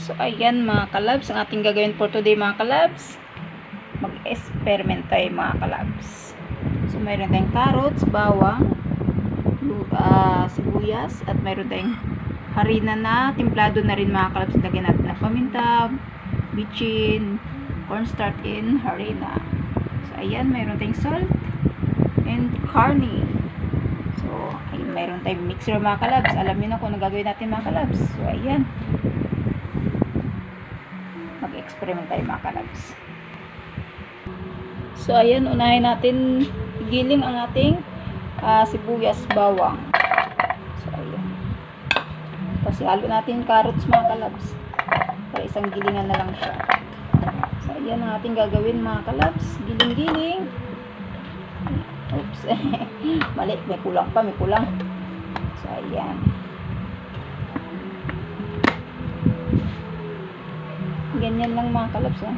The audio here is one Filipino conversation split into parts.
So, ayan mga kalabs, ang ating gagawin for today mga kalabs. Mag-experiment tayo mga kalabs. So, mayroon tayong carrots, bawang, sibuyas, at mayroon tayong harina na timplado na rin mga kalabs. Lagyan natin ng paminta, bitchin, cornstarch in harina. So, ayan, mayroon tayong salt and carne. So, ayun, mayroon tayong mixer mga kalabs. Alam niyo na kung ano gagawin natin mga kalabs. So, ayan. Mag-experiment tayo mga kalabs. So, ayan, unahin natin giling ang ating sibuyas, bawang. So, ayan. Tapos, halo natin carrots mga kalabs. Para isang gilingan na lang siya. So, ayan ang ating gagawin mga kalabs. Giling-giling. Oops. Mali. May kulang pa. May kulang. So, ayan. Ganyan lang mga kalabs. Oh.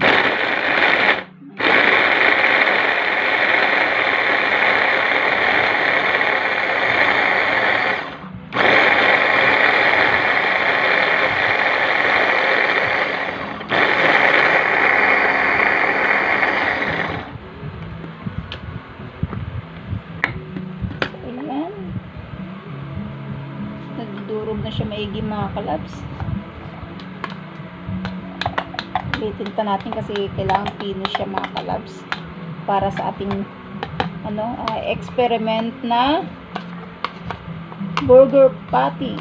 Ayan. Nagdurog na siya maigi mga kalabs. Ulitin pa natin kasi kailangan finish siya mga kalabs para sa ating experiment na burger patty.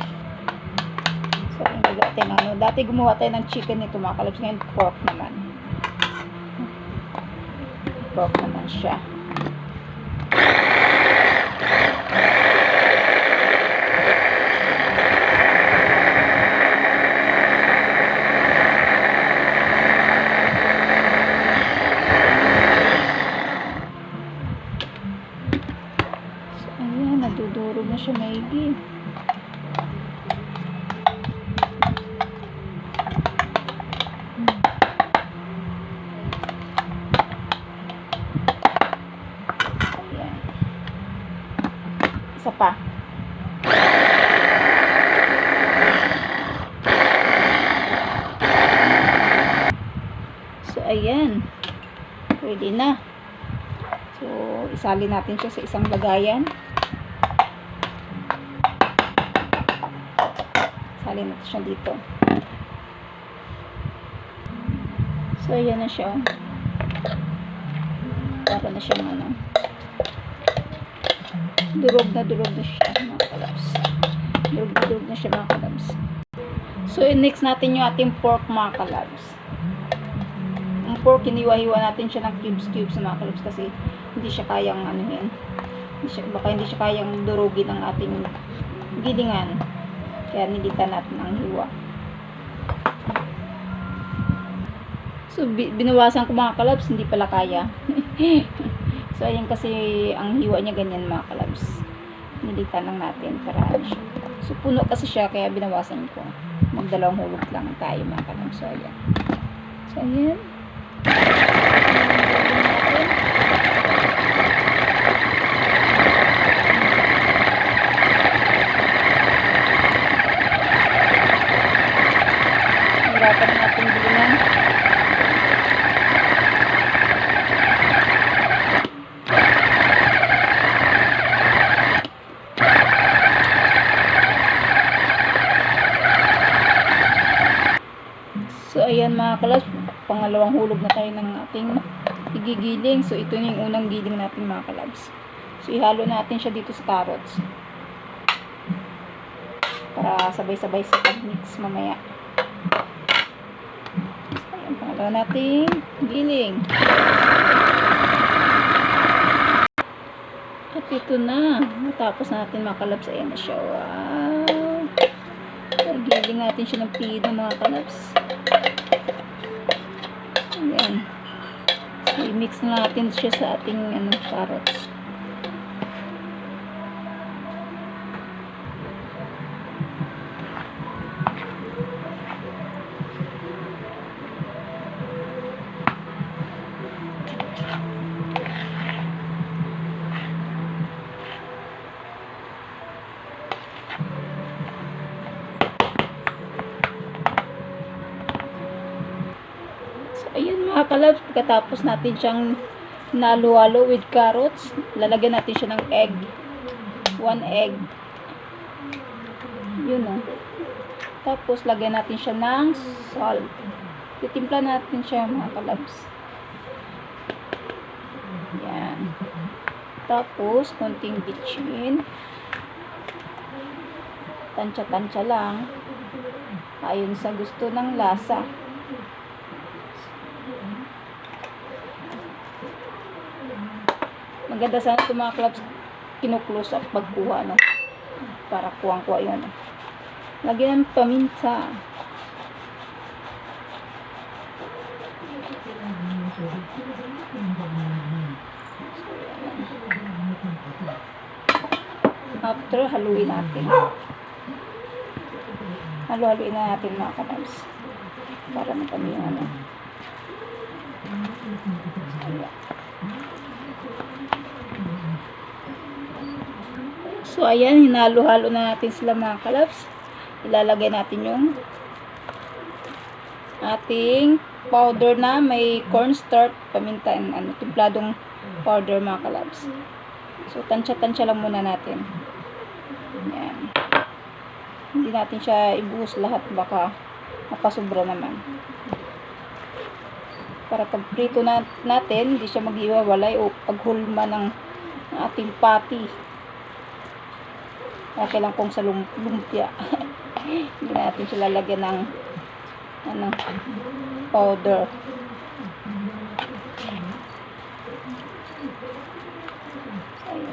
So, yung natin dati gumawa tayo ng chicken nito mga kalabs, ngayon pork naman. Pork naman siya. Ayan, nadudurog na siya maigi. Ayan. Isa pa. So, ayan. Pwede na. So, isalin natin siya sa isang lagayan. Salin natin siya dito. So, ayan na siya. Para na siyang durog na siya mga kalabs. Durog na siya mga kalabs. So, next natin yung ating pork mga kalabs. Ang pork, hiniwa-hiwa natin siya ng cubes mga kalabs kasi hindi siya kayang baka hindi siya kayang durugin ng ating gilingan. Kaya nilitan natin ang hiwa. So, binawasan ko mga kalabs, hindi pala kaya. So, ayan kasi ang hiwa niya ganyan mga kalabs. Nilitan lang natin para siya. So, puno kasi siya, kaya binawasan ko. Magdalawang hulog lang tayo mga kalabs. So, ayan. So, ayan. Hirapan natin gilingan. So, ayan mga kalabs, pangalawang hulog na tayo ng ating igigiling. So, ito yung unang giling natin mga kalabs. So, ihalo natin siya dito sa carrots. Para sabay-sabay sa pag-mix mamaya. So, ayan, pangalawa nating giling. At ito na. Matapos natin mga kalabs. Ayan na siya. Wow! Giling natin siya ng pino mga kalabs. Ayan. So, i-mix na natin siya sa ating carrots. So, ayun mga kalabs, pagkatapos natin siyang nalo-halo with carrots, lalagyan natin siya ng egg. 1 egg. Yun o. Tapos, lagyan natin siya ng salt. Titimpla natin siya mga kalabs. Yan. Tapos, konting bitchin. Tansya-tansya lang. Ayon sa gusto ng lasa. Maganda sana ito mga kalabs, kinuklose up pagkuha, no? Para kuwang-kuha yun. Lagyan ng paminta. After, haluin natin. Haluin na natin mga kalabs. Para matami yung ano. So, ayan, hinalo-halo na natin sila mga kalabs. Ilalagay natin yung ating powder na may cornstarch, paminta, and ano, timpladong powder mga kalabs. So, tansya-tansya lang muna natin. Ayan. Hindi natin siya ibuhos lahat, baka mapasobra naman. Para pag prito natin, hindi siya mag-iwawalay o paghulma ng ating patty. Okay lang kung sa lumpia. Hindi natin siya lalagyan ng ano, powder. Ayun.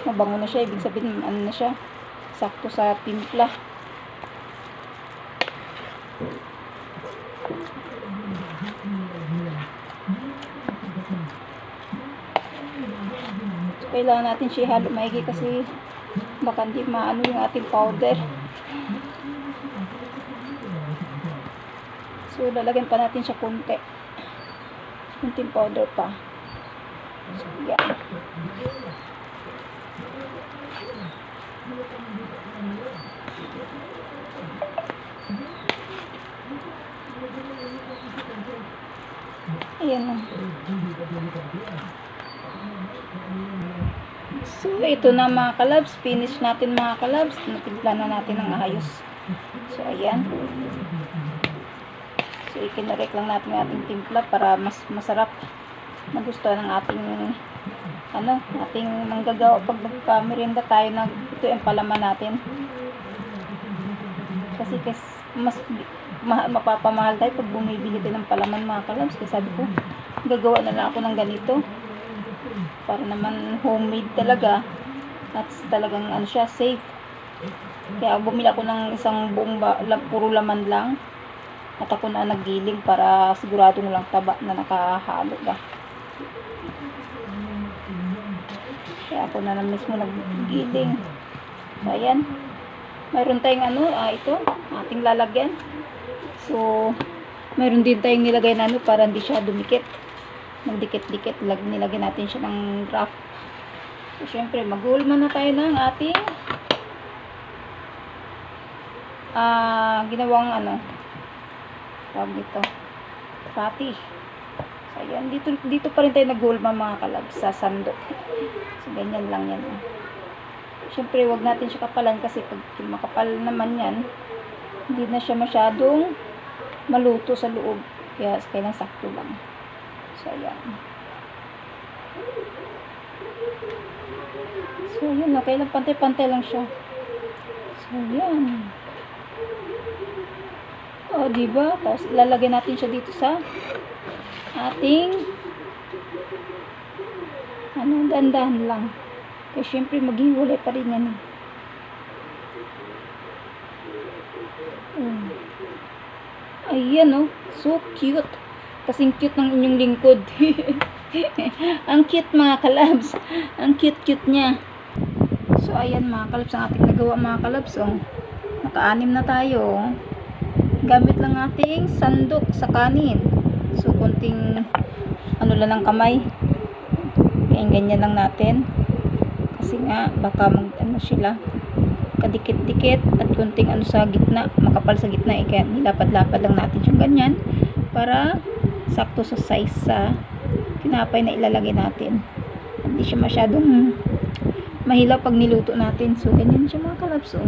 Mabango na siya. Ibig sabihin, ano na siya, sakto sa timpla. So, kailangan natin siya halo maigi kasi baka hindi maano yung ating powder. So, lalagyan pa natin siya konti. Kunting powder pa. So, yan. Ayan na. So, ito na mga kalabs. Finish natin mga kalabs. Natimpla na natin ng ayos. So, ayan. So, ikinarek lang natin yung ating timpla para mas masarap magustuhan ng ating ano, ating manggagawa pag magka-merienda tayo na ito yung palaman natin. Kasi mas mapapamahal tayo pag bumibili tayo ng palaman mga kalabs. Kasi sabi ko, gagawa na lang ako ng ganito. Para naman homemade talaga. At talagang ano siya, safe. Kaya bumili ako ng isang buong puro laman lang. At ako na naggiling para siguradong lang taba na nakahalo ba. Kaya ako na mismo naggiling. So, ayan. Mayroon tayong ano, ito, ating lalagyan. So, mayroon din tayong nilagay na ano para hindi siya dumikit. Magdikit-dikit, nilagyan natin siya ng wrap. So, syempre, mag-hulma na tayo ng ating ginawang ano, tawag dito, patty. So, ayan, dito pa rin tayo nag-hulma mga kalabs sa sandok. So, ganyan lang yan. Syempre, wag natin siya kapalan kasi pag makapal naman yan, hindi na siya masyadong maluto sa loob. Kaya, kailangan sakto lang. So, ayan. So, yun. Okay lang. Pantay-pantay lang siya. So, ayan. O, diba? Tapos, ilalagay natin siya dito sa ating ano, dandahan lang. Kaya, syempre, maghiwalay pa rin yan. Ayan, oh. So cute. Kasing cute ng inyong lingkod. Ang cute mga kalabs. Ang cute-cute niya. So, ayan mga kalabs, ang ating nagawa mga kalabs. Oh. Naka-anim na tayo. Gamit lang ating sandok sa kanin. So, kunting ano lang ng kamay. Kaya ganyan lang natin. Kasi nga, baka ano sila, kadikit-dikit at kunting ano sa gitna, makapal sa gitna. Kaya nilapad-lapad lang natin yung ganyan. para sakto sa size sa tinapay na ilalagay natin. Hindi siya masyadong mahilaw pag niluto natin. So, ganyan siya mga kalabs. Oh.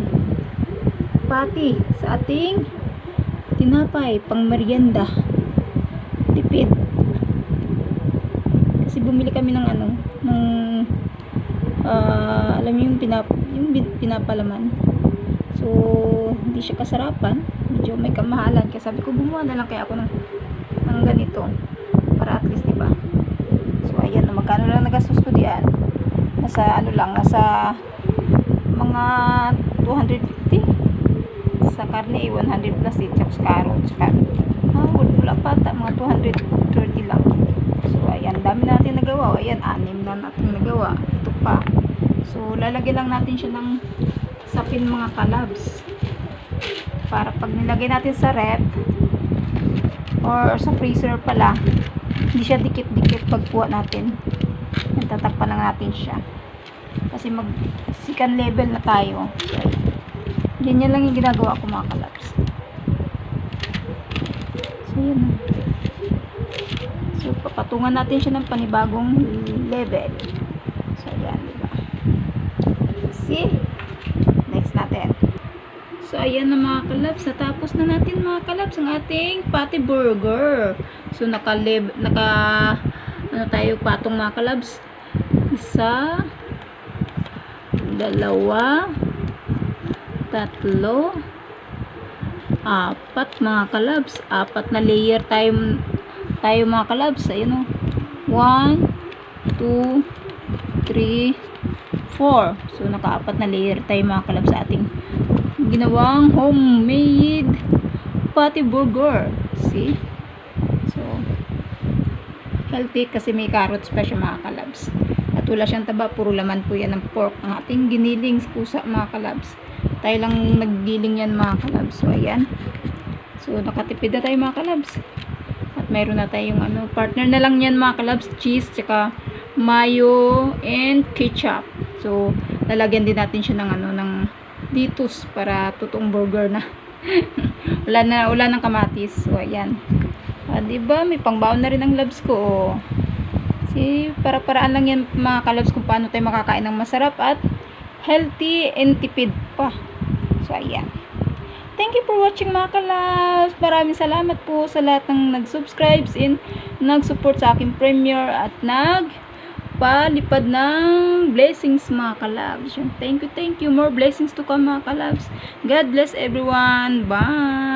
Pati sa ating tinapay, pang merienda. Tipid. Kasi bumili kami ng ano, ng alam niyo yung pinapalaman. So, hindi siya kasarapan. Medyo may kamahalan. Kaya sabi ko, gumawa na lang kaya ako ng ganito. Para at least, diba? So, ayan. Magkano lang nagastos ko diyan? Nasa, ano lang, nasa mga 250. Sa karne, 100 plus it. Sa carrots. Wala pata. Mga 230 lang. So, ayan. Dami natin nagawa. Ayan, 6 na natin nagawa. Ito pa. So, lalagyan lang natin siya ng sapin mga kalabs. Para pag nilagay natin sa ref or sa freezer pala, hindi siya dikit-dikit pagkuha natin. Tatakpan lang natin siya. Kasi second level na tayo. So, ganyan lang yung ginagawa ko mga kalabs. So, yun. So, papatungan natin siya ng panibagong level. So, yan, diba? See? Next natin. So, ayan na mga kalabs. Natapos na natin mga kalabs ang ating patty burger. So, ano tayo patong mga kalabs? 1, 2, 3, 4, 4 mga kalabs. 4 na layer tayo mga kalabs. Ayun o. 1, 2, 3, 4. So, naka-4 na layer tayo mga kalabs sa ating ginawang homemade patty burger. See? So, healthy kasi may carrots pa siya mga kalabs. At wala siyang taba, puro laman po yan ng pork. Ang ating giniling pusa mga kalabs. Tayo lang naggiling yan mga kalabs. So, ayan. So, nakatipid na tayo mga kalabs. At mayroon na tayong ano, partner na lang yan mga kalabs, cheese, tsaka mayo, and ketchup. So, lalagyan din natin siya ng ano, ng ditos para totoong burger na. wala nang kamatis. So, ayan. Diba? May pangbaon na rin ang labs ko. Oh. Para-paraan lang yan mga kalabs kung paano tayo makakain ng masarap at healthy and tipid pa. So, ayan. Thank you for watching mga kalabs. Maraming salamat po sa lahat ng nag-subscribe and nag-support sa aking premiere at nagpalipad ng blessings mga kalabs. Thank you. More blessings to come mga kalabs. God bless everyone. Bye!